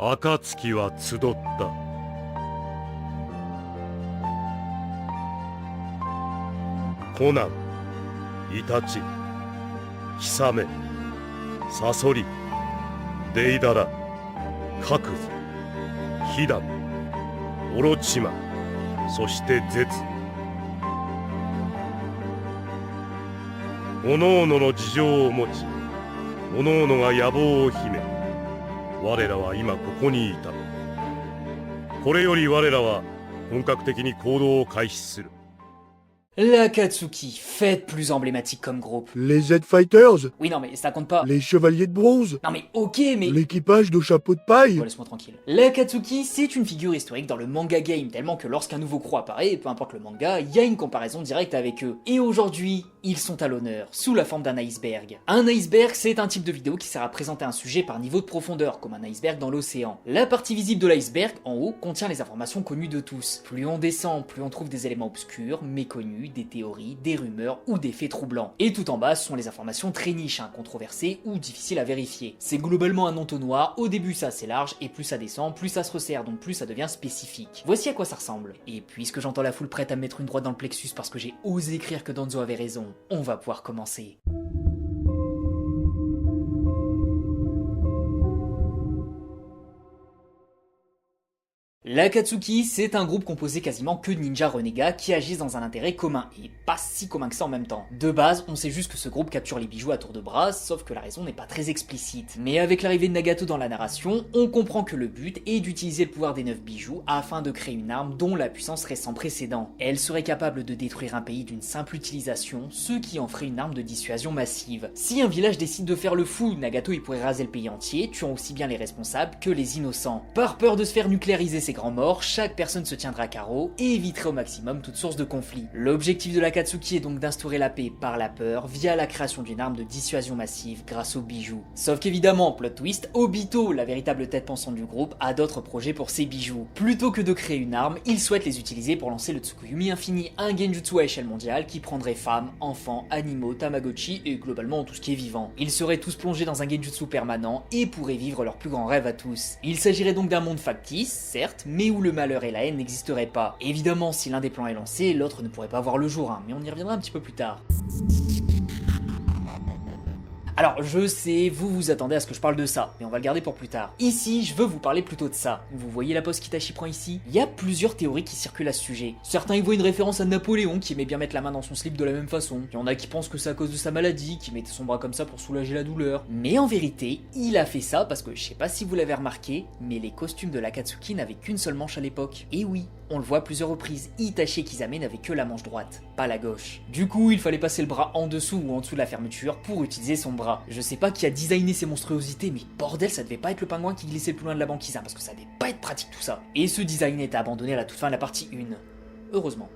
暁は集った。コナン、イタチ、ヒサメ、サソリ、デイダラ、カクズ、ヒダン、オロチマ、そしてゼツ。各々の事情を持ち、各々が野望を秘め、我らは今ここにいた。これより我らは本格的に行動を開始する。L'Akatsuki, fête plus emblématique comme groupe. Les Z-Fighters. Oui, non, mais ça compte pas. Les Chevaliers de Bronze. Non, mais ok, mais... L'équipage de chapeau de paille. Bon, laisse-moi tranquille. L'Akatsuki, c'est une figure historique dans le manga game, tellement que lorsqu'un nouveau crew apparaît, peu importe le manga, il y a une comparaison directe avec eux. Et aujourd'hui, ils sont à l'honneur, sous la forme d'un iceberg. Un iceberg, c'est un type de vidéo qui sert à présenter un sujet par niveau de profondeur, comme un iceberg dans l'océan. La partie visible de l'iceberg, en haut, contient les informations connues de tous. Plus on descend, plus on trouve des éléments obscurs, méconnus, des théories, des rumeurs ou des faits troublants. Et tout en bas sont les informations très niches, controversées ou difficiles à vérifier. C'est globalement un entonnoir, au début c'est assez large, et plus ça descend, plus ça se resserre, donc plus ça devient spécifique. Voici à quoi ça ressemble. Et puisque j'entends la foule prête à me mettre une droite dans le plexus parce que j'ai osé écrire que Danzo avait raison, on va pouvoir commencer. L'Akatsuki, c'est un groupe composé quasiment que de ninjas renégats qui agissent dans un intérêt commun, et pas si commun que ça en même temps. De base, on sait juste que ce groupe capture les bijoux à tour de bras, sauf que la raison n'est pas très explicite. Mais avec l'arrivée de Nagato dans la narration, on comprend que le but est d'utiliser le pouvoir des 9 bijoux afin de créer une arme dont la puissance serait sans précédent. Elle serait capable de détruire un pays d'une simple utilisation, ce qui en ferait une arme de dissuasion massive. Si un village décide de faire le fou, Nagato il pourrait raser le pays entier, tuant aussi bien les responsables que les innocents. Par peur de se faire nucléariser ses grands morts, chaque personne se tiendra à carreau et éviterait au maximum toute source de conflit. L'objectif de l'Akatsuki est donc d'instaurer la paix par la peur via la création d'une arme de dissuasion massive grâce aux bijoux. Sauf qu'évidemment, plot twist, Obito, la véritable tête pensante du groupe, a d'autres projets pour ses bijoux. Plutôt que de créer une arme, il souhaite les utiliser pour lancer le Tsukuyomi Infini, un genjutsu à échelle mondiale qui prendrait femmes, enfants, animaux, tamagotchi et globalement tout ce qui est vivant. Ils seraient tous plongés dans un genjutsu permanent et pourraient vivre leur plus grand rêve à tous. Il s'agirait donc d'un monde factice, certes, mais où le malheur et la haine n'existeraient pas. Évidemment, si l'un des plans est lancé, l'autre ne pourrait pas voir le jour, mais on y reviendra un petit peu plus tard. Alors je sais, vous vous attendez à ce que je parle de ça, mais on va le garder pour plus tard. Ici, je veux vous parler plutôt de ça. Vous voyez la pose qu'Itachi prend ici? Il y a plusieurs théories qui circulent à ce sujet. Certains y voient une référence à Napoléon qui aimait bien mettre la main dans son slip de la même façon. Il y en a qui pensent que c'est à cause de sa maladie, qui mettait son bras comme ça pour soulager la douleur. Mais en vérité, il a fait ça parce que je sais pas si vous l'avez remarqué, mais les costumes de l'Akatsuki n'avaient qu'une seule manche à l'époque. Et oui, on le voit à plusieurs reprises, Itachi et Kisame n'avaient que la manche droite, pas la gauche. Du coup, il fallait passer le bras en dessous ou en dessous de la fermeture pour utiliser son bras. Je sais pas qui a designé ces monstruosités, mais bordel, ça devait pas être le pingouin qui glissait plus loin de la banquise, parce que ça devait pas être pratique tout ça. Et ce design est abandonné à la toute fin de la partie 1. Heureusement.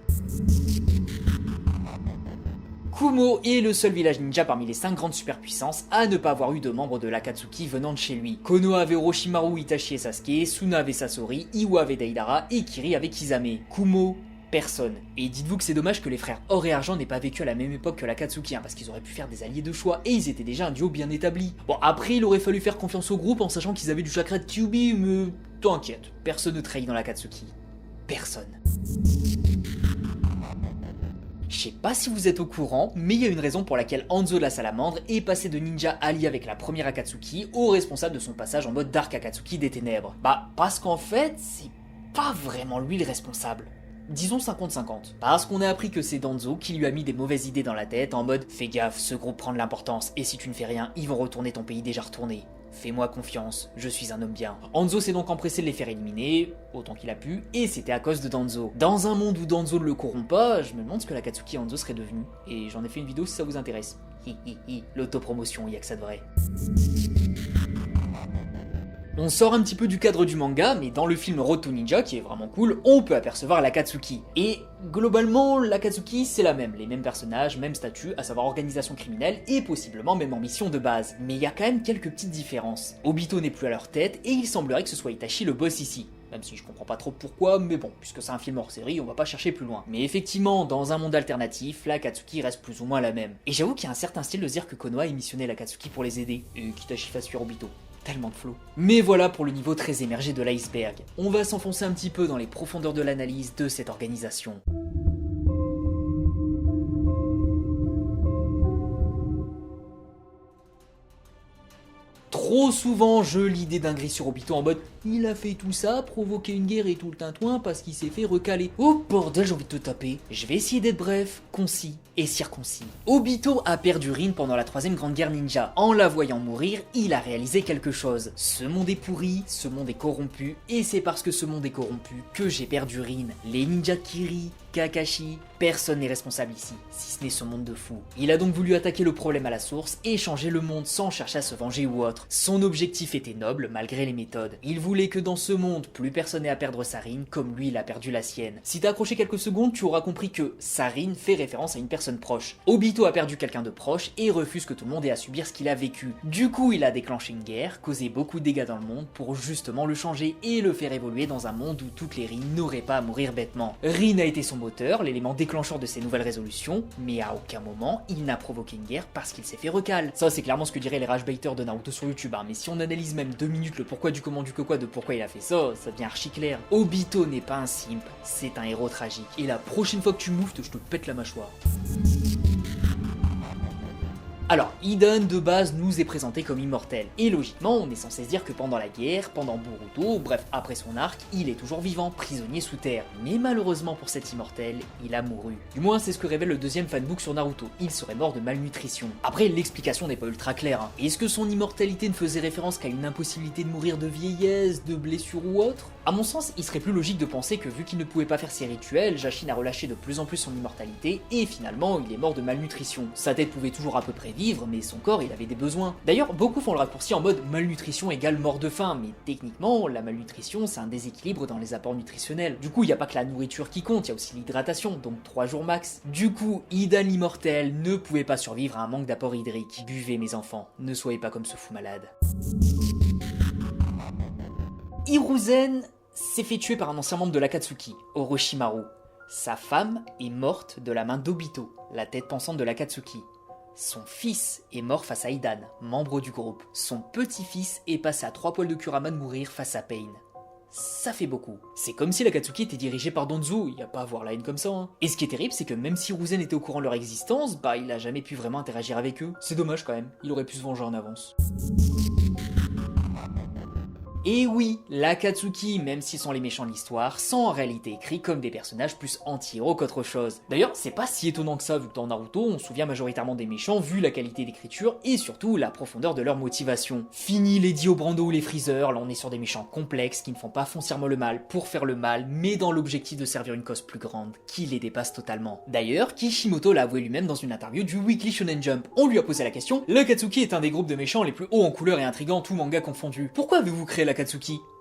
Kumo est le seul village ninja parmi les 5 grandes superpuissances à ne pas avoir eu de membres de l'Akatsuki venant de chez lui. Konoha avait Orochimaru, Itachi et Sasuke, Suna avait Sasori, Iwa avait Deidara et Kiri avait Kisame. Kumo, personne. Et dites-vous que c'est dommage que les frères Or et Argent n'aient pas vécu à la même époque que l'Akatsuki, parce qu'ils auraient pu faire des alliés de choix, et ils étaient déjà un duo bien établi. Bon, après il aurait fallu faire confiance au groupe en sachant qu'ils avaient du chakra de Kyuubi, mais t'inquiète, personne ne trahit dans l'Akatsuki. Personne. Je sais pas si vous êtes au courant, mais il y a une raison pour laquelle Hanzo de la Salamandre est passé de ninja allié avec la première Akatsuki au responsable de son passage en mode Dark Akatsuki des ténèbres. Bah, parce qu'en fait, c'est pas vraiment lui le responsable. Disons 50-50. Parce qu'on a appris que c'est Danzo qui lui a mis des mauvaises idées dans la tête en mode « Fais gaffe, ce groupe prend de l'importance, et si tu ne fais rien, ils vont retourner ton pays déjà retourné. Fais-moi confiance, je suis un homme bien. » Hanzo s'est donc empressé de les faire éliminer, autant qu'il a pu, et c'était à cause de Danzo. Dans un monde où Danzo ne le corrompt pas, je me demande ce que l'Akatsuki Hanzo serait devenu, et j'en ai fait une vidéo si ça vous intéresse. L'autopromotion, y a que ça de vrai. On sort un petit peu du cadre du manga, mais dans le film Road to Ninja, qui est vraiment cool, on peut apercevoir l'Akatsuki. Et globalement, l'Akatsuki c'est la même, les mêmes personnages, même statut, à savoir organisation criminelle, et possiblement même ambition de base. Mais il y a quand même quelques petites différences. Obito n'est plus à leur tête, et il semblerait que ce soit Itachi le boss ici. Même si je comprends pas trop pourquoi, mais bon, puisque c'est un film hors série, on va pas chercher plus loin. Mais effectivement, dans un monde alternatif, l'Akatsuki reste plus ou moins la même. Et j'avoue qu'il y a un certain style de dire que Konoha ait missionné l'Akatsuki pour les aider, et qu'Itachi fasse fuir Obito. Tellement de flow. Mais voilà pour le niveau très émergé de l'iceberg. On va s'enfoncer un petit peu dans les profondeurs de l'analyse de cette organisation. Trop souvent, je lis des dingueries sur Obito en mode « Il a fait tout ça, provoquer une guerre et tout le tintouin parce qu'il s'est fait recaler. » Oh bordel, j'ai envie de te taper. Je vais essayer d'être bref, concis et circoncis. Obito a perdu Rin pendant la 3ème grande guerre ninja. En la voyant mourir, il a réalisé quelque chose. Ce monde est pourri, ce monde est corrompu, et c'est parce que ce monde est corrompu que j'ai perdu Rin. Les ninjas Kiri, Kakashi, personne n'est responsable ici, si ce n'est ce monde de fous. Il a donc voulu attaquer le problème à la source et changer le monde sans chercher à se venger ou autre. Son objectif était noble malgré les méthodes. Il voulait que dans ce monde, plus personne n'ait à perdre sa Rin comme lui il a perdu la sienne. Si t'as accroché quelques secondes, tu auras compris que sa Rin fait référence à une personne proche. Obito a perdu quelqu'un de proche et refuse que tout le monde ait à subir ce qu'il a vécu. Du coup, il a déclenché une guerre, causé beaucoup de dégâts dans le monde pour justement le changer et le faire évoluer dans un monde où toutes les Rin n'auraient pas à mourir bêtement. Rin a été son moteur, l'élément déclencheur de ses nouvelles résolutions, mais à aucun moment il n'a provoqué une guerre parce qu'il s'est fait recal. Ça c'est clairement ce que diraient les rage baiters de Naruto sur YouTube, hein. Mais si on analyse même 2 minutes le pourquoi du comment du que quoi de pourquoi il a fait ça, ça devient archi clair. Obito n'est pas un simp, c'est un héros tragique. Et la prochaine fois que tu mouftes, je te pète la mâchoire. Alors, Hidan de base nous est présenté comme immortel, et logiquement on est censé se dire que pendant la guerre, pendant Boruto, bref après son arc, il est toujours vivant, prisonnier sous terre. Mais malheureusement pour cet immortel, il a mouru. Du moins c'est ce que révèle le 2e fanbook sur Naruto, il serait mort de malnutrition. Après l'explication n'est pas ultra claire, hein. Est-ce que son immortalité ne faisait référence qu'à une impossibilité de mourir de vieillesse, de blessure ou autre? À mon sens, il serait plus logique de penser que vu qu'il ne pouvait pas faire ses rituels, Jashin a relâché de plus en plus son immortalité, et finalement il est mort de malnutrition. Sa tête pouvait toujours à peu près vivre, mais son corps il avait des besoins. D'ailleurs, beaucoup font le raccourci en mode malnutrition égale mort de faim, mais techniquement, la malnutrition c'est un déséquilibre dans les apports nutritionnels. Du coup, il n'y a pas que la nourriture qui compte, il y a aussi l'hydratation, donc 3 jours max. Du coup, Hidan l'immortel ne pouvait pas survivre à un manque d'apport hydrique. Buvez mes enfants, ne soyez pas comme ce fou malade. Hiruzen s'est fait tuer par un ancien membre de l'Akatsuki, Orochimaru. Sa femme est morte de la main d'Obito, la tête pensante de l'Akatsuki. Son fils est mort face à Hidan, membre du groupe. Son petit-fils est passé à 3 poils de Kurama de mourir face à Pain. Ça fait beaucoup. C'est comme si l'Akatsuki était dirigé par Danzo, y a pas à voir la haine comme ça, hein. Et ce qui est terrible, c'est que même si Hiruzen était au courant de leur existence, bah il a jamais pu vraiment interagir avec eux. C'est dommage quand même, il aurait pu se venger en avance. Et oui, l'Akatsuki, même s'ils sont les méchants de l'histoire, sont en réalité écrits comme des personnages plus anti-héros qu'autre chose. D'ailleurs, c'est pas si étonnant que ça, vu que dans Naruto, on se souvient majoritairement des méchants vu la qualité d'écriture et surtout la profondeur de leur motivation. Fini les Dio Brando ou les Freezer, là on est sur des méchants complexes qui ne font pas foncièrement le mal pour faire le mal, mais dans l'objectif de servir une cause plus grande, qui les dépasse totalement. D'ailleurs, Kishimoto l'a avoué lui-même dans une interview du Weekly Shonen Jump. On lui a posé la question, l'Akatsuki est un des groupes de méchants les plus hauts en couleur et intrigants, tout manga confondu. Pourquoi avez-vous créé l'Akatsuki?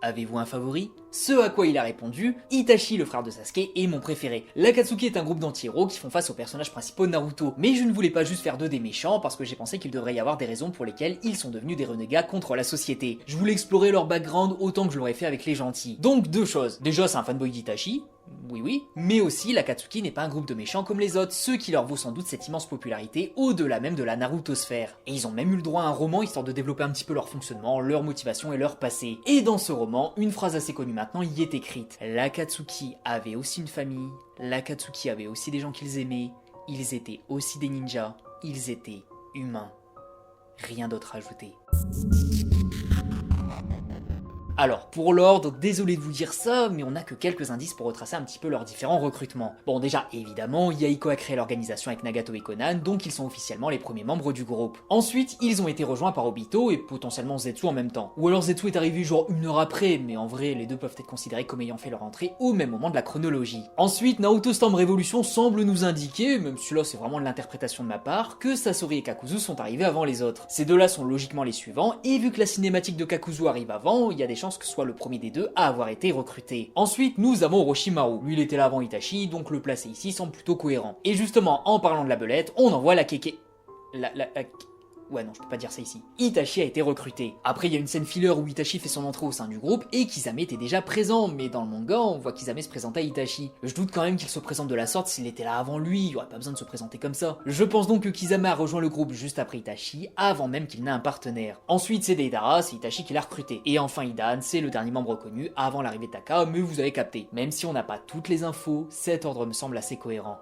Avez-vous un favori? Ce à quoi il a répondu, Itachi, le frère de Sasuke, est mon préféré. L'Akatsuki est un groupe d'anti-héros qui font face aux personnages principaux de Naruto, mais je ne voulais pas juste faire d'eux des méchants parce que j'ai pensé qu'il devrait y avoir des raisons pour lesquelles ils sont devenus des renégats contre la société. Je voulais explorer leur background autant que je l'aurais fait avec les gentils. Donc 2 choses. Déjà, c'est un fanboy d'Itachi. Oui, mais aussi l'Akatsuki n'est pas un groupe de méchants comme les autres, ce qui leur vaut sans doute cette immense popularité au-delà même de la Narutosphère. Et ils ont même eu le droit à un roman histoire de développer un petit peu leur fonctionnement, leur motivation et leur passé. Et dans ce roman, une phrase assez connue maintenant y est écrite. L'Akatsuki avait aussi une famille, l'Akatsuki avait aussi des gens qu'ils aimaient, ils étaient aussi des ninjas, ils étaient humains. Rien d'autre à ajouter. Alors, pour l'ordre, désolé de vous dire ça, mais on n'a que quelques indices pour retracer un petit peu leurs différents recrutements. Bon, déjà, évidemment, Yahiko a créé l'organisation avec Nagato et Conan, donc ils sont officiellement les premiers membres du groupe. Ensuite, ils ont été rejoints par Obito et potentiellement Zetsu en même temps. Ou alors Zetsu est arrivé genre 1 heure après, mais en vrai, les deux peuvent être considérés comme ayant fait leur entrée au même moment de la chronologie. Ensuite, Naruto Storm Revolution semble nous indiquer, même si là c'est vraiment de l'interprétation de ma part, que Sasori et Kakuzu sont arrivés avant les autres. Ces deux-là sont logiquement les suivants, et vu que la cinématique de Kakuzu arrive avant, il y a des chances que ce soit le premier des deux à avoir été recruté. Ensuite, nous avons Orochimaru. Lui, il était là avant Itachi, donc le placer ici semble plutôt cohérent. Et justement, en parlant de la belette, on envoie la Keke... Ouais, non, je peux pas dire ça ici. Itachi a été recruté. Après, il y a une scène filler où Itachi fait son entrée au sein du groupe et Kisame était déjà présent, mais dans le manga, on voit Kisame se présenter à Itachi. Je doute quand même qu'il se présente de la sorte s'il était là avant lui, il aurait pas besoin de se présenter comme ça. Je pense donc que Kisame a rejoint le groupe juste après Itachi, avant même qu'il n'ait un partenaire. Ensuite, c'est Deidara, c'est Itachi qui l'a recruté. Et enfin, Hidan, c'est le dernier membre connu avant l'arrivée de Taka, mais vous avez capté. Même si on n'a pas toutes les infos, cet ordre me semble assez cohérent.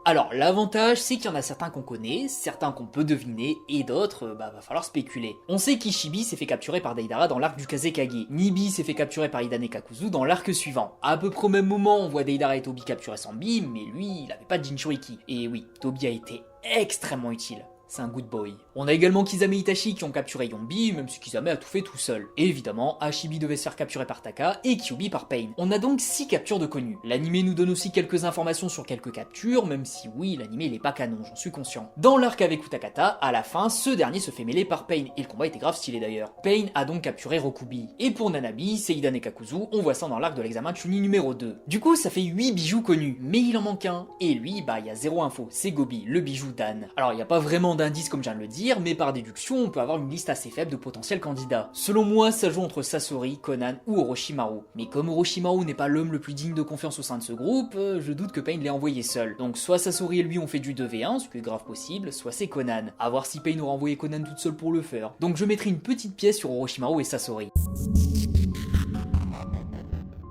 Alors, l'avantage, c'est qu'il y en a certains qu'on connaît, certains qu'on peut deviner, et d'autres, va falloir spéculer. On sait qu'Ishibi s'est fait capturer par Deidara dans l'arc du Kazekage. Nibi s'est fait capturer par Hidane Kakuzu dans l'arc suivant. À peu près au même moment, on voit Deidara et Tobi capturer Sanbi, mais lui, il avait pas de Jinchuriki. Et oui, Tobi a été extrêmement utile. C'est un good boy. On a également Kisame et Itachi qui ont capturé Yombi, même si Kisame a tout fait tout seul. Et évidemment, Hashibi devait se faire capturer par Taka et Kyubi par Pain. On a donc 6 captures de connus. L'anime nous donne aussi quelques informations sur quelques captures, même si oui, l'anime il est pas canon, j'en suis conscient. Dans l'arc avec Utakata, à la fin, ce dernier se fait mêler par Pain, et le combat était grave stylé d'ailleurs. Pain a donc capturé Rokubi. Et pour Nanabi, c'est Hidane Kakuzu, on voit ça dans l'arc de l'examen Chunin numéro 2. Du coup, ça fait 8 bijoux connus, mais il en manque un. Et lui, il y a 0 info, c'est Gobi, le bijou d'Anne. Alors, il n'y a pas vraiment d'indice comme je viens de le dire, mais par déduction, on peut avoir une liste assez faible de potentiels candidats. Selon moi, ça joue entre Sasori, Conan ou Orochimaru. Mais comme Orochimaru n'est pas l'homme le plus digne de confiance au sein de ce groupe, je doute que Pain l'ait envoyé seul. Donc soit Sasori et lui ont fait du 2v1, ce qui est grave possible, soit c'est Conan. A voir si Pain aura envoyé Conan toute seule pour le faire. Donc je mettrai une petite pièce sur Orochimaru et Sasori.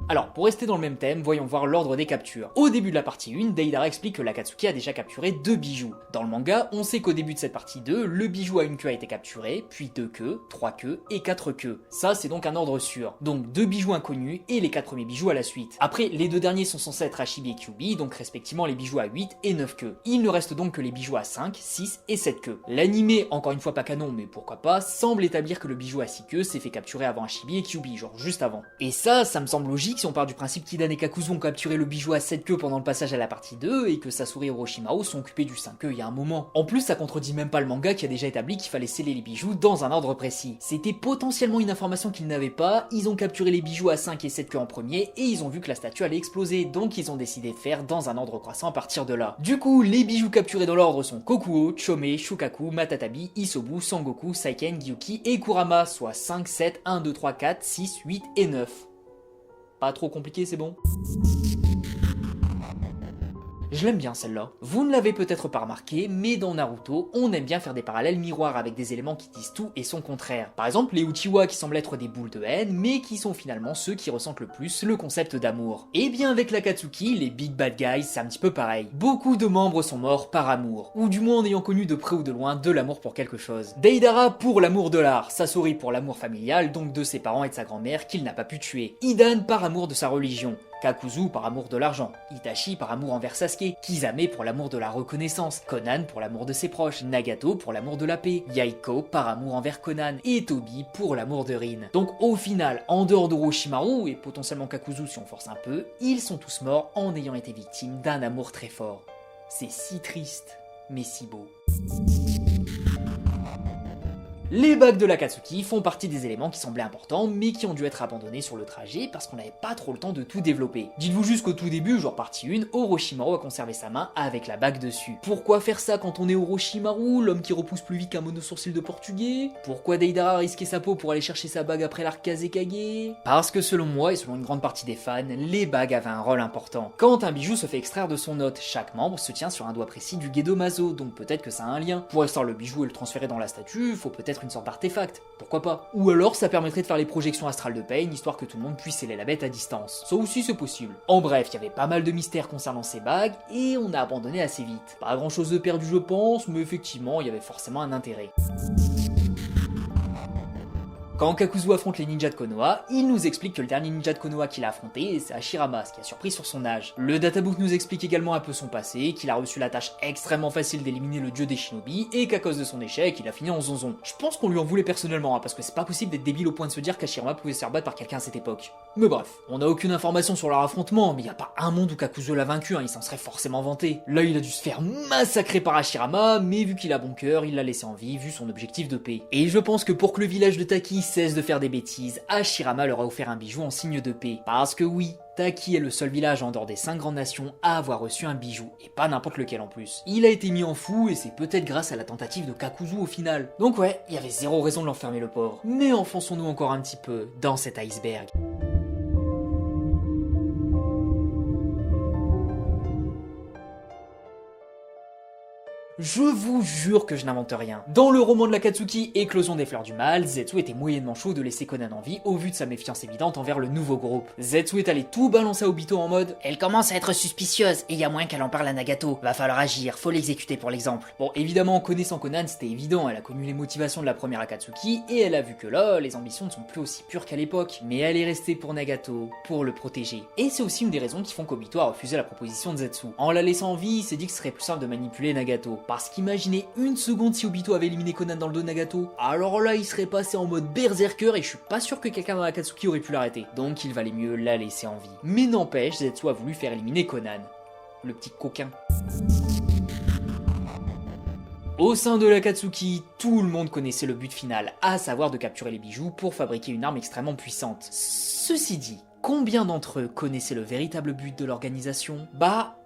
Alors, pour rester dans le même thème, voyons voir l'ordre des captures. Au début de la partie 1, Deidara explique que l'Akatsuki a déjà capturé 2 bijoux. Dans le manga, on sait qu'au début de cette partie 2, le bijou à une queue a été capturé, puis 2 queues, 3 queues et 4 queues. Ça, c'est donc un ordre sûr. Donc 2 bijoux inconnus et les 4 premiers bijoux à la suite. Après, les 2 derniers sont censés être Hashibi et Kyubi, donc respectivement les bijoux à 8 et 9 queues. Il ne reste donc que les bijoux à 5, 6 et 7 queues. L'anime, encore une fois pas canon, mais pourquoi pas, semble établir que le bijou à 6 queues s'est fait capturer avant Hashibi et Kyubi, genre juste avant. Et ça me semble logique si on part du principe qu'Hidane et Kakuzu ont capturé le bijou à 7 queues pendant le passage à la partie 2 et que Sasori et Orochimaru sont occupés du 5 queues il y a un moment. En plus, ça contredit même pas le manga qui a déjà établi qu'il fallait sceller les bijoux dans un ordre précis. C'était potentiellement une information qu'ils n'avaient pas, ils ont capturé les bijoux à 5 et 7 queues en premier et ils ont vu que la statue allait exploser, donc ils ont décidé de faire dans un ordre croissant à partir de là. Du coup, les bijoux capturés dans l'ordre sont Kokuo, Chome, Shukaku, Matatabi, Isobu, Sangoku, Saiken, Gyuki et Kurama, soit 5, 7, 1, 2, 3, 4, 6, 8 et 9. Pas trop compliqué, c'est bon? Je l'aime bien celle-là. Vous ne l'avez peut-être pas remarqué, mais dans Naruto, on aime bien faire des parallèles miroirs avec des éléments qui disent tout et son contraire. Par exemple, les Uchiwa qui semblent être des boules de haine, mais qui sont finalement ceux qui ressentent le plus le concept d'amour. Et bien avec l'Akatsuki, les Big Bad Guys, c'est un petit peu pareil. Beaucoup de membres sont morts par amour, ou du moins en ayant connu de près ou de loin de l'amour pour quelque chose. Deidara pour l'amour de l'art, Sasori pour l'amour familial, donc de ses parents et de sa grand-mère qu'il n'a pas pu tuer. Hidan par amour de sa religion. Kakuzu par amour de l'argent, Itachi par amour envers Sasuke, Kisame pour l'amour de la reconnaissance, Conan pour l'amour de ses proches, Nagato pour l'amour de la paix, Yaiko par amour envers Conan, et Tobi pour l'amour de Rin. Donc au final, en dehors d'Orochimaru, et potentiellement Kakuzu si on force un peu, ils sont tous morts en ayant été victimes d'un amour très fort. C'est si triste, mais si beau. Les bagues de l'Akatsuki font partie des éléments qui semblaient importants, mais qui ont dû être abandonnés sur le trajet parce qu'on n'avait pas trop le temps de tout développer. Dites-vous juste qu'au tout début, genre partie 1, Orochimaru a conservé sa main avec la bague dessus. Pourquoi faire ça quand on est Orochimaru, l'homme qui repousse plus vite qu'un monosourcil de portugais? Pourquoi Deidara a risqué sa peau pour aller chercher sa bague après l'arc Kazekage? Parce que selon moi, et selon une grande partie des fans, les bagues avaient un rôle important. Quand un bijou se fait extraire de son hôte, chaque membre se tient sur un doigt précis du Gedomazo, donc peut-être que ça a un lien. Pour extraire le bijou et le transférer dans la statue, faut peut-être une sorte d'artefact, pourquoi pas. Ou alors ça permettrait de faire les projections astrales de Pain, histoire que tout le monde puisse sceller la bête à distance. Ça aussi c'est possible. En bref, il y avait pas mal de mystères concernant ces bagues, et on a abandonné assez vite. Pas grand chose de perdu je pense, mais effectivement il y avait forcément un intérêt. Quand Kakuzu affronte les ninjas de Konoha, il nous explique que le dernier ninja de Konoha qu'il a affronté, c'est Hashirama, ce qui a surpris sur son âge. Le databook nous explique également un peu son passé, qu'il a reçu la tâche extrêmement facile d'éliminer le dieu des shinobi, et qu'à cause de son échec, il a fini en zonzon. Je pense qu'on lui en voulait personnellement, parce que c'est pas possible d'être débile au point de se dire qu'Hashirama pouvait se faire battre par quelqu'un à cette époque. Mais bref, on n'a aucune information sur leur affrontement, mais y a pas un monde où Kakuzu l'a vaincu, il s'en serait forcément vanté. Là il a dû se faire massacrer par Hashirama, mais vu qu'il a bon cœur, il l'a laissé en vie, vu son objectif de paix. Et je pense que pour que le village de Taki cesse de faire des bêtises, Hashirama leur a offert un bijou en signe de paix. Parce que oui, Taki est le seul village en dehors des 5 grandes nations à avoir reçu un bijou, et pas n'importe lequel en plus. Il a été mis en fou et c'est peut-être grâce à la tentative de Kakuzu au final. Donc ouais, il y avait zéro raison de l'enfermer le pauvre. Mais enfonçons-nous encore un petit peu dans cet iceberg. Je vous jure que je n'invente rien. Dans le roman de l'Akatsuki, Éclosion des fleurs du mal, Zetsu était moyennement chaud de laisser Conan en vie au vu de sa méfiance évidente envers le nouveau groupe. Zetsu est allé tout balancer à Obito en mode « Elle commence à être suspicieuse et y a moins qu'elle en parle à Nagato. Va falloir agir, faut l'exécuter pour l'exemple. » Bon, évidemment, connaissant Conan, c'était évident, elle a connu les motivations de la première Akatsuki et elle a vu que là, les ambitions ne sont plus aussi pures qu'à l'époque. Mais elle est restée pour Nagato, pour le protéger. Et c'est aussi une des raisons qui font qu'Obito a refusé la proposition de Zetsu. En la laissant en vie, il s'est dit que ce serait plus simple de manipuler Nagato. Parce qu'imaginez une seconde si Obito avait éliminé Conan dans le dos de Nagato, alors là il serait passé en mode berserker et je suis pas sûr que quelqu'un dans l'Akatsuki aurait pu l'arrêter. Donc il valait mieux la laisser en vie. Mais n'empêche, Zetsu a voulu faire éliminer Conan. Le petit coquin. Au sein de l'Akatsuki, tout le monde connaissait le but final, à savoir de capturer les bijoux pour fabriquer une arme extrêmement puissante. Ceci dit, combien d'entre eux connaissaient le véritable but de l'organisation ? Bah,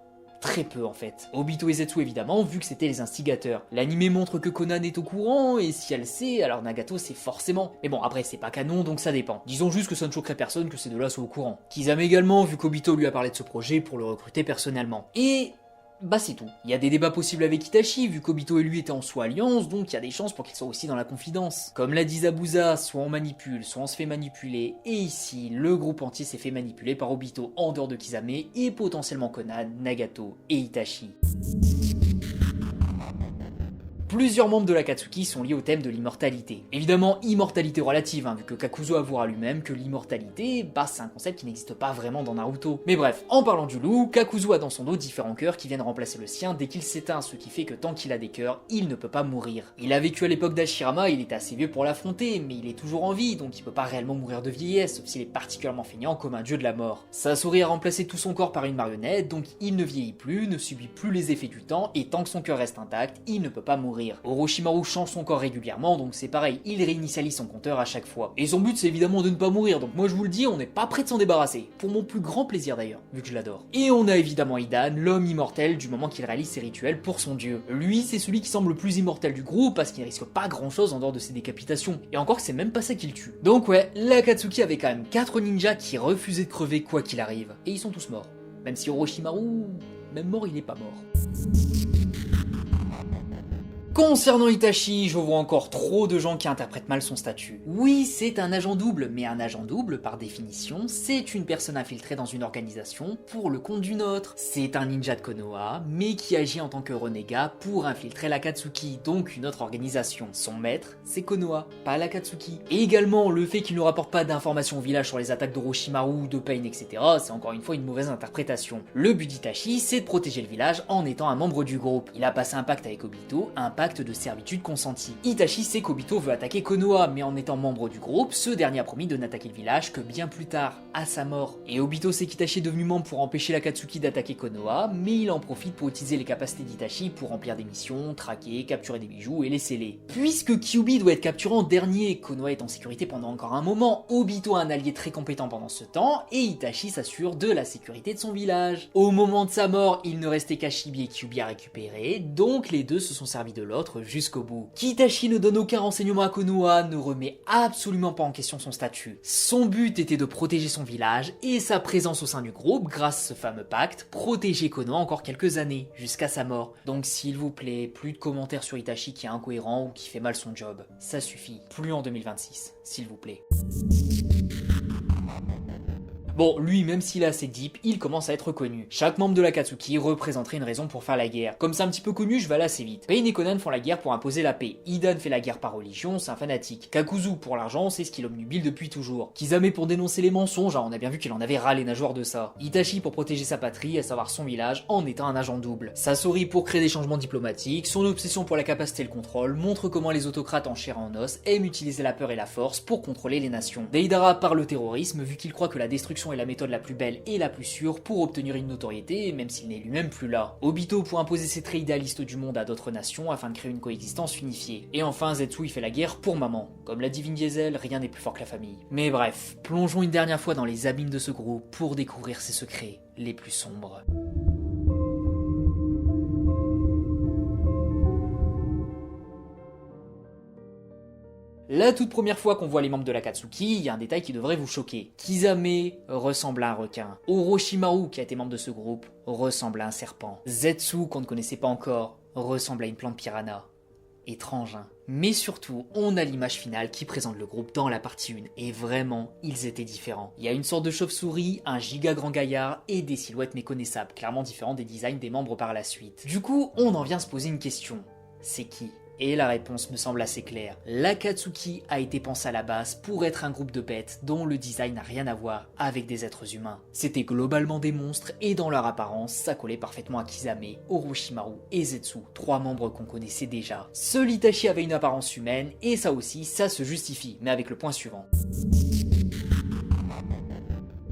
très peu en fait. Obito et Zetsu évidemment, vu que c'était les instigateurs. L'anime montre que Conan est au courant, et si elle sait, alors Nagato sait forcément. Mais bon, après c'est pas canon, donc ça dépend. Disons juste que ça ne choquerait personne que ces deux-là soient au courant. Kizame également, vu qu'Obito lui a parlé de ce projet pour le recruter personnellement. Et bah c'est tout. Il y a des débats possibles avec Itachi, vu qu'Obito et lui étaient en soi-alliance, donc il y a des chances pour qu'ils soient aussi dans la confidence. Comme l'a dit Zabuza, soit on manipule, soit on se fait manipuler, et ici, le groupe entier s'est fait manipuler par Obito en dehors de Kizame, et potentiellement Conan, Nagato et Itachi. Plusieurs membres de l'Akatsuki sont liés au thème de l'immortalité. Évidemment, immortalité relative, vu que Kakuzu avouera lui-même que l'immortalité, bah c'est un concept qui n'existe pas vraiment dans Naruto. Mais bref, en parlant du loup, Kakuzu a dans son dos différents cœurs qui viennent remplacer le sien dès qu'il s'éteint, ce qui fait que tant qu'il a des cœurs, il ne peut pas mourir. Il a vécu à l'époque d'Hashirama, il était assez vieux pour l'affronter, mais il est toujours en vie, donc il peut pas réellement mourir de vieillesse, sauf s'il est particulièrement feignant comme un dieu de la mort. Sasori a remplacé tout son corps par une marionnette, donc il ne vieillit plus, ne subit plus les effets du temps, et tant que son cœur reste intact, il ne peut pas mourir. Orochimaru change son corps régulièrement, donc c'est pareil, il réinitialise son compteur à chaque fois. Et son but c'est évidemment de ne pas mourir, donc moi je vous le dis, on n'est pas prêt de s'en débarrasser. Pour mon plus grand plaisir d'ailleurs, vu que je l'adore. Et on a évidemment Hidan, l'homme immortel du moment qu'il réalise ses rituels pour son dieu. Lui c'est celui qui semble le plus immortel du groupe parce qu'il ne risque pas grand chose en dehors de ses décapitations. Et encore que c'est même pas ça qui le tue. Donc ouais, l'Akatsuki avait quand même 4 ninjas qui refusaient de crever quoi qu'il arrive. Et ils sont tous morts. Même si Orochimaru, même mort il est pas mort. Concernant Itachi, je vois encore trop de gens qui interprètent mal son statut. Oui, c'est un agent double, mais un agent double, par définition, c'est une personne infiltrée dans une organisation pour le compte d'une autre. C'est un ninja de Konoha, mais qui agit en tant que renégat pour infiltrer l'Akatsuki, donc une autre organisation. Son maître, c'est Konoha, pas l'Akatsuki. Et également, le fait qu'il ne rapporte pas d'informations au village sur les attaques d'Orochimaru, de Pain, etc., c'est encore une fois une mauvaise interprétation. Le but d'Itachi, c'est de protéger le village en étant un membre du groupe. Il a passé un pacte avec Obito, un pacte de servitude consenti. Itachi sait qu'Obito veut attaquer Konoha, mais en étant membre du groupe, ce dernier a promis de n'attaquer le village que bien plus tard, à sa mort. Et Obito sait qu'Itachi est devenu membre pour empêcher l'Akatsuki d'attaquer Konoha, mais il en profite pour utiliser les capacités d'Itachi pour remplir des missions, traquer, capturer des bijoux et les sceller. Puisque Kyuubi doit être capturé en dernier, Konoha est en sécurité pendant encore un moment, Obito a un allié très compétent pendant ce temps, et Itachi s'assure de la sécurité de son village. Au moment de sa mort, il ne restait qu'Ashibi et Kyuubi à récupérer, donc les deux se sont servis de l'autre jusqu'au bout. Kitachi ne donne aucun renseignement à Konoha, ne remet absolument pas en question son statut. Son but était de protéger son village et sa présence au sein du groupe grâce à ce fameux pacte, protéger Konoha encore quelques années, jusqu'à sa mort. Donc s'il vous plaît, plus de commentaires sur Itachi qui est incohérent ou qui fait mal son job. Ça suffit. Plus en 2026, s'il vous plaît. Bon, lui, même s'il est assez deep, il commence à être connu. Chaque membre de l'Akatsuki représenterait une raison pour faire la guerre. Comme c'est un petit peu connu, je vais aller assez vite. Pain et Conan font la guerre pour imposer la paix. Hidan fait la guerre par religion, c'est un fanatique. Kakuzu pour l'argent, c'est ce qui l'obnubile depuis toujours. Kizame pour dénoncer les mensonges, on a bien vu qu'il en avait ras les nageoires de ça. Itachi pour protéger sa patrie, à savoir son village, en étant un agent double. Sasori pour créer des changements diplomatiques, son obsession pour la capacité et le contrôle montre comment les autocrates en chair et en os aiment utiliser la peur et la force pour contrôler les nations. Deidara par le terrorisme, vu qu'il croit que la destruction l'action est la méthode la plus belle et la plus sûre pour obtenir une notoriété, même s'il n'est lui-même plus là. Obito pour imposer ses traits idéalistes du monde à d'autres nations afin de créer une coexistence unifiée. Et enfin, Zetsu il fait la guerre pour maman. Comme l'a dit Vin Diesel, rien n'est plus fort que la famille. Mais bref, plongeons une dernière fois dans les abîmes de ce groupe pour découvrir ses secrets les plus sombres. La toute première fois qu'on voit les membres de l'Akatsuki, il y a un détail qui devrait vous choquer. Kisame ressemble à un requin. Orochimaru, qui a été membre de ce groupe, ressemble à un serpent. Zetsu, qu'on ne connaissait pas encore, ressemble à une plante piranha. Étrange, hein. Mais surtout, on a l'image finale qui présente le groupe dans la partie 1, et vraiment, ils étaient différents. Il y a une sorte de chauve-souris, un giga grand gaillard, et des silhouettes méconnaissables, clairement différents des designs des membres par la suite. Du coup, on en vient se poser une question. C'est qui ? Et la réponse me semble assez claire. L'Akatsuki a été pensé à la base pour être un groupe de bêtes dont le design n'a rien à voir avec des êtres humains. C'était globalement des monstres et dans leur apparence, ça collait parfaitement à Kisame, Orochimaru et Zetsu, 3 membres qu'on connaissait déjà. Seul Itachi avait une apparence humaine et ça aussi, ça se justifie, mais avec le point suivant.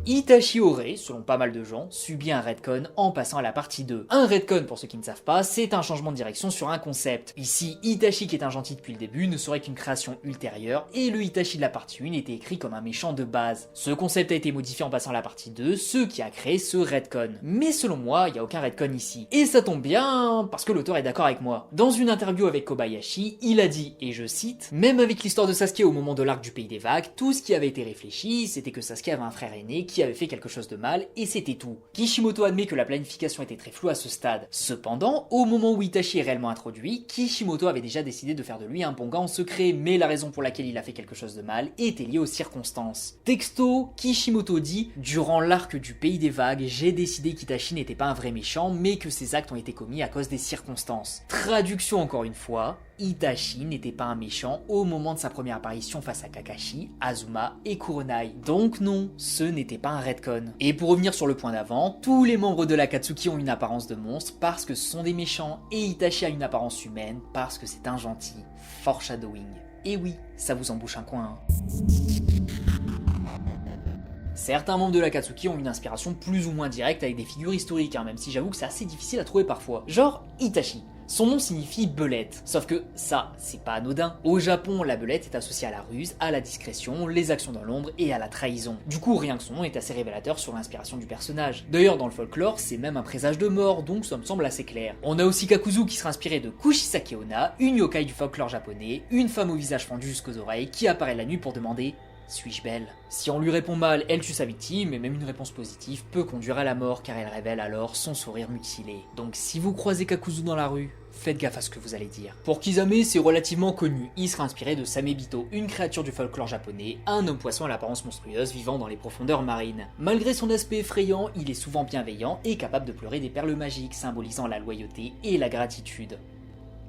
Itachi aurait, selon pas mal de gens, subi un retcon en passant à la partie 2. Un retcon, pour ceux qui ne savent pas, c'est un changement de direction sur un concept. Ici, Itachi, qui est un gentil depuis le début, ne serait qu'une création ultérieure, et le Itachi de la partie 1 était écrit comme un méchant de base. Ce concept a été modifié en passant à la partie 2, ce qui a créé ce retcon. Mais selon moi, il n'y a aucun retcon ici. Et ça tombe bien, parce que l'auteur est d'accord avec moi. Dans une interview avec Kobayashi, il a dit, et je cite, « Même avec l'histoire de Sasuke au moment de l'arc du Pays des Vagues, tout ce qui avait été réfléchi, c'était que Sasuke avait un frère aîné qui avait fait quelque chose de mal, et c'était tout. Kishimoto admet que la planification était très floue à ce stade. Cependant, au moment où Itachi est réellement introduit, Kishimoto avait déjà décidé de faire de lui un bon gars en secret, mais la raison pour laquelle il a fait quelque chose de mal était liée aux circonstances. Texto, Kishimoto dit « Durant l'arc du Pays des Vagues, j'ai décidé qu'Itachi n'était pas un vrai méchant, mais que ses actes ont été commis à cause des circonstances. » Traduction encore une fois, Itachi n'était pas un méchant au moment de sa première apparition face à Kakashi, Azuma et Kurenai. Donc non, ce n'était pas un retcon. Et pour revenir sur le point d'avant, tous les membres de l'Akatsuki ont une apparence de monstre parce que ce sont des méchants, et Itachi a une apparence humaine parce que c'est un gentil. Foreshadowing. Et oui, ça vous embouche un coin, hein. Certains membres de l'Akatsuki ont une inspiration plus ou moins directe avec des figures historiques, hein, même si j'avoue que c'est assez difficile à trouver parfois. Genre Itachi. Son nom signifie belette, sauf que ça, c'est pas anodin. Au Japon, la belette est associée à la ruse, à la discrétion, les actions dans l'ombre et à la trahison. Du coup, rien que son nom est assez révélateur sur l'inspiration du personnage. D'ailleurs, dans le folklore, c'est même un présage de mort, donc ça me semble assez clair. On a aussi Kakuzu qui sera inspiré de Kushisake Onna, une yokai du folklore japonais, une femme au visage fendu jusqu'aux oreilles qui apparaît la nuit pour demander « Suis-je belle ?» Si on lui répond mal, elle tue sa victime, et même une réponse positive peut conduire à la mort car elle révèle alors son sourire mutilé. Donc si vous croisez Kakuzu dans la rue, faites gaffe à ce que vous allez dire. Pour Kisame, c'est relativement connu, il sera inspiré de Samebito, une créature du folklore japonais, un homme poisson à l'apparence monstrueuse vivant dans les profondeurs marines. Malgré son aspect effrayant, il est souvent bienveillant et capable de pleurer des perles magiques symbolisant la loyauté et la gratitude.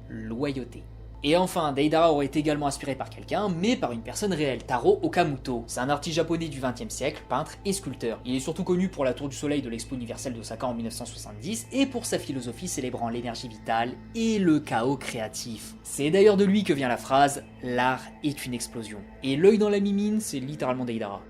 Loyauté. Et enfin, Deidara aurait été également inspiré par quelqu'un, mais par une personne réelle, Taro Okamoto. C'est un artiste japonais du XXe siècle, peintre et sculpteur. Il est surtout connu pour la tour du soleil de l'Expo universelle d'Osaka en 1970 et pour sa philosophie célébrant l'énergie vitale et le chaos créatif. C'est d'ailleurs de lui que vient la phrase « L'art est une explosion ». Et l'œil dans la mimine, c'est littéralement Deidara.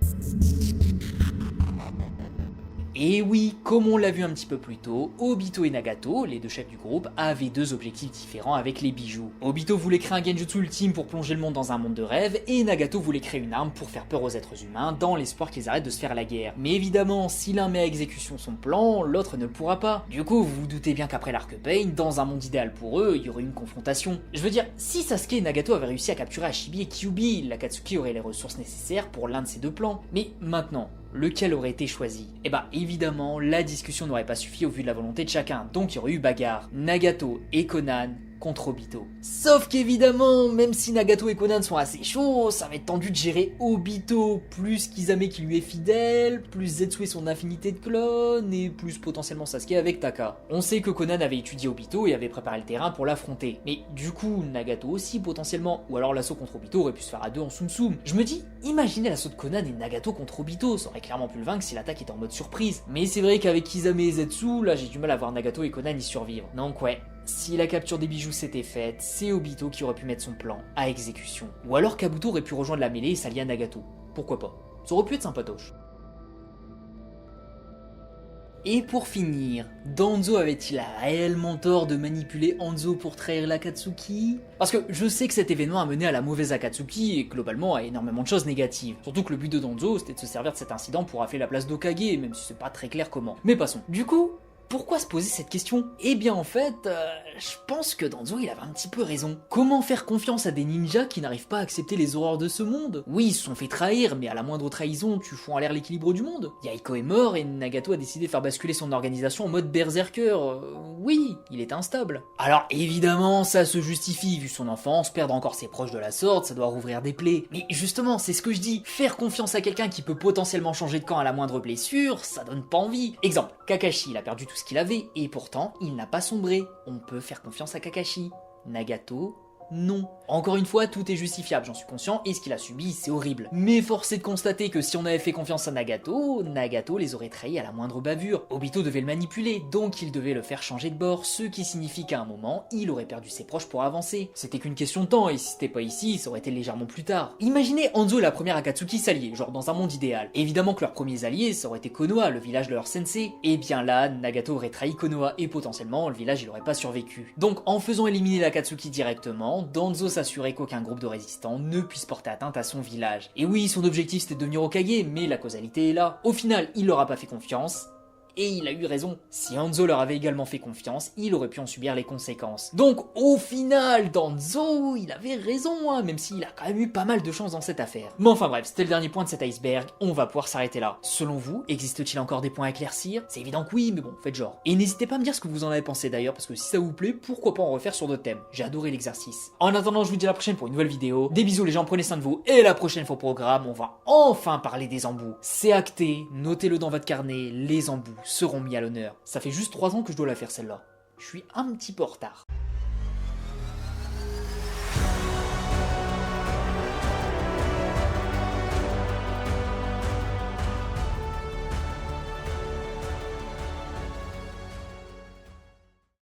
Et oui, comme on l'a vu un petit peu plus tôt, Obito et Nagato, les deux chefs du groupe, avaient deux objectifs différents avec les bijoux. Obito voulait créer un genjutsu ultime pour plonger le monde dans un monde de rêve, et Nagato voulait créer une arme pour faire peur aux êtres humains dans l'espoir qu'ils arrêtent de se faire la guerre. Mais évidemment, si l'un met à exécution son plan, l'autre ne le pourra pas. Du coup, vous vous doutez bien qu'après l'arc Pain, dans un monde idéal pour eux, il y aurait une confrontation. Je veux dire, si Sasuke et Nagato avaient réussi à capturer Hashibi et Kyuubi, l'Akatsuki aurait les ressources nécessaires pour l'un de ces deux plans. Mais maintenant, lequel aurait été choisi? Eh bah évidemment, la discussion n'aurait pas suffi au vu de la volonté de chacun, donc il y aurait eu bagarre. Nagato et Conan contre Obito. Sauf qu'évidemment, même si Nagato et Conan sont assez chauds, ça va être tendu de gérer Obito, plus Kisame qui lui est fidèle, plus Zetsu et son infinité de clones, et plus potentiellement Sasuke avec Taka. On sait que Conan avait étudié Obito et avait préparé le terrain pour l'affronter, mais du coup, Nagato aussi potentiellement, ou alors l'assaut contre Obito aurait pu se faire à deux en Tsum Tsum. Je me dis, imaginez l'assaut de Conan et Nagato contre Obito, ça aurait clairement pu le vaincre si l'attaque était en mode surprise. Mais c'est vrai qu'avec Kisame et Zetsu, là j'ai du mal à voir Nagato et Conan y survivre. Donc ouais, si la capture des bijoux s'était faite, c'est Obito qui aurait pu mettre son plan à exécution. Ou alors Kabuto aurait pu rejoindre la mêlée et s'allier à Nagato. Pourquoi pas? Ça aurait pu être sympatoche. Et pour finir, Danzo avait-il réellement tort de manipuler Hanzo pour trahir l'Akatsuki? Parce que je sais que cet événement a mené à la mauvaise Akatsuki et globalement à énormément de choses négatives. Surtout que le but de Danzo c'était de se servir de cet incident pour rafler la place d'Okage, même si c'est pas très clair comment. Mais passons. Du coup, pourquoi se poser cette question? Eh bien en fait, je pense que Danzo il avait un petit peu raison. Comment faire confiance à des ninjas qui n'arrivent pas à accepter les horreurs de ce monde? Oui, ils se sont fait trahir, mais à la moindre trahison, tu fous en l'air l'équilibre du monde. Yaiko est mort et Nagato a décidé de faire basculer son organisation en mode berserker. Oui, il est instable. Alors évidemment, ça se justifie, vu son enfance, perdre encore ses proches de la sorte, ça doit rouvrir des plaies. Mais justement, c'est ce que je dis, faire confiance à quelqu'un qui peut potentiellement changer de camp à la moindre blessure, ça donne pas envie. Exemple, Kakashi, il a perdu tout ce qu'il avait, et pourtant, il n'a pas sombré. On peut faire confiance à Kakashi. Nagato, non. Encore une fois, tout est justifiable, j'en suis conscient, et ce qu'il a subi, c'est horrible. Mais force est de constater que si on avait fait confiance à Nagato, Nagato les aurait trahis à la moindre bavure. Obito devait le manipuler, donc il devait le faire changer de bord, ce qui signifie qu'à un moment, il aurait perdu ses proches pour avancer. C'était qu'une question de temps, et si c'était pas ici, ça aurait été légèrement plus tard. Imaginez Hanzo et la première Akatsuki s'allier, genre dans un monde idéal. Évidemment que leurs premiers alliés, ça aurait été Konoha, le village de leur sensei. Et bien là, Nagato aurait trahi Konoha, et potentiellement, le village il aurait pas survécu. Donc en faisant éliminer l'Akatsuki directement, Danzo s'assurer qu'aucun groupe de résistants ne puisse porter atteinte à son village. Et oui, son objectif c'était de devenir Hokage, mais la causalité est là. Au final, il leur a pas fait confiance, et il a eu raison. Si Hanzo leur avait également fait confiance, il aurait pu en subir les conséquences. Donc au final, Danzo, il avait raison, hein, même s'il a quand même eu pas mal de chance dans cette affaire. Mais enfin bref, c'était le dernier point de cet iceberg, on va pouvoir s'arrêter là. Selon vous, existe-t-il encore des points à éclaircir? C'est évident que oui, mais bon, faites genre. Et n'hésitez pas à me dire ce que vous en avez pensé d'ailleurs, parce que si ça vous plaît, pourquoi pas en refaire sur d'autres thèmes. J'ai adoré l'exercice. En attendant, je vous dis à la prochaine pour une nouvelle vidéo. Des bisous les gens, prenez soin de vous, et la prochaine fois au programme, on va enfin parler des embouts. C'est acté, notez-le dans votre carnet, les embouts seront mis à l'honneur. Ça fait juste 3 ans que je dois la faire celle-là. Je suis un petit peu en retard.